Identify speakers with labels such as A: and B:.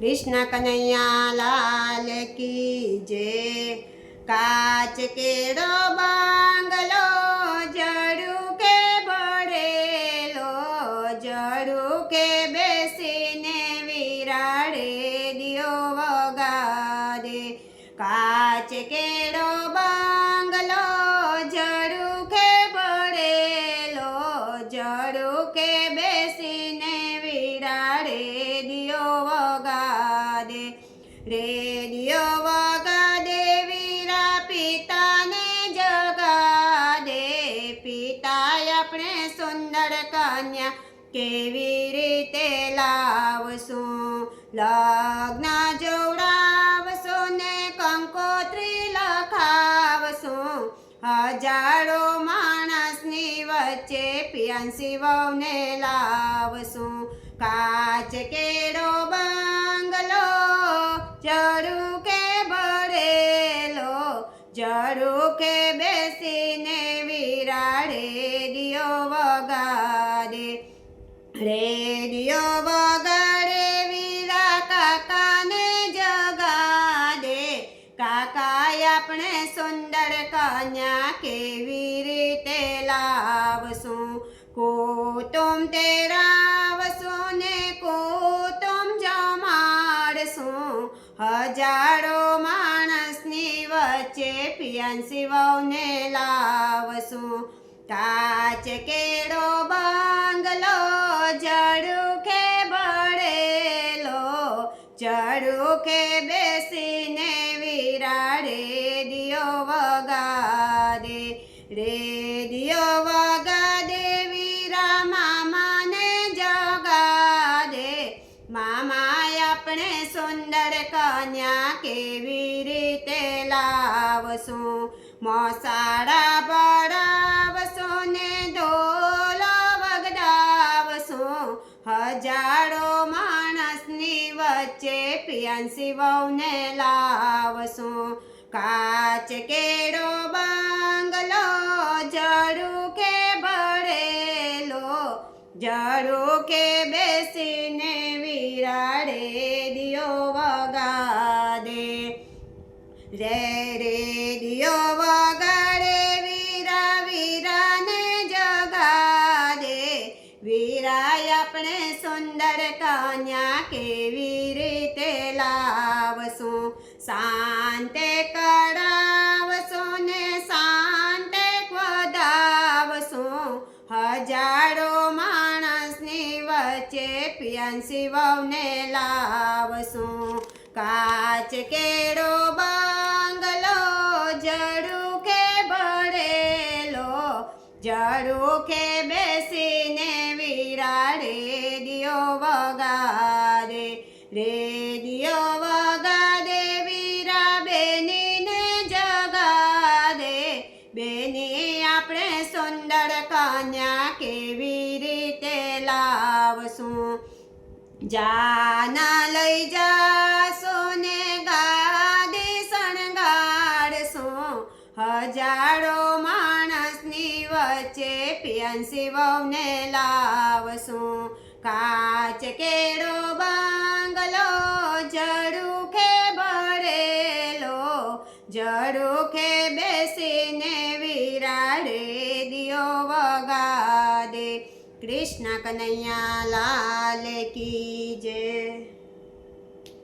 A: कृष्ण कन्हैया लाल की जय। काच केरो बांगलो जड़ू के भरेलो, जड़ू के बेसीने विराड़े दियो वगाड़े। काच केरो बांगलो जड़ू के भरेलो, जड़ू के बेसीने विराड़े दियो वगाड़े। रेडियो वगाड़े वीरा पिता ने जगाड़े। पिता अपने सुंदर कन्या केवी रीते लावशुं, लग्न जोड़ावशुं ने कंकोत्री लखावशुं। हजारो माणसनी वच्चे पियांसी वहुने लावशुं। काच केरो बांगलो जड़ू के भरेलो, जड़ू के बेसीने विराड़े दियो वगाड़े। रेडियो वगाड़े वीरा काका ने जगाड़े। काका अपने सुंदर कन्या केवी रीते लावशुं, कुटुंब तेरावशुं ने कुटुंब जमाड़शुं। हजारो माणसनी वच्चे पियांसी वहुने लावशुं। काच केरो बांगलो जड़ू के भरेलो, जड़ू के बेसीने विराड़े दियो वगाड़े। रेडियो वगाड़े वीरा मामा ने जगाड़े। मामा अपने सुंदर कन्या केवी रीते लावशुं, मोसाड़ा बड़ावशुं ने ढोलो वगडावशुं। हजारो माणसनी वच्चे पियांसी वहुने लावशुं। काच केरो बांगलो जड़ू के भरेलो, जड़ू के बेसीने विराड़े दियो वगाड़े। रेडियो वगाड़े वीरा वीरा ने जगाड़े। वीरा अपने सुंदर कन्या केवी रीते लावशुं, शांते करावशुं ने शांते वधावशुं। हजारो माणसनी वच्चे पियांसी वहुने लावशुं। काच केरो बांगलो जड़ू के भरेलो, जड़ू के बेसीने विराड़े दियो वगाड़े। रेडियो वगाड़े वीरा बेनी ने जगाड़े। बेनी अपने सुंदर कन्या केवी रीते लावशुं, जाना लई जाशुं ने गादी शणगारशुं। हजारो माणसनी वच्चे पियांसी वहुने लावशुं। काच केरो बांगलो जड़ू के भरेलो, जड़ू के बेसीने विराड़े दियो वगाड़े। कृष्ण कन्हैया लाल की जय।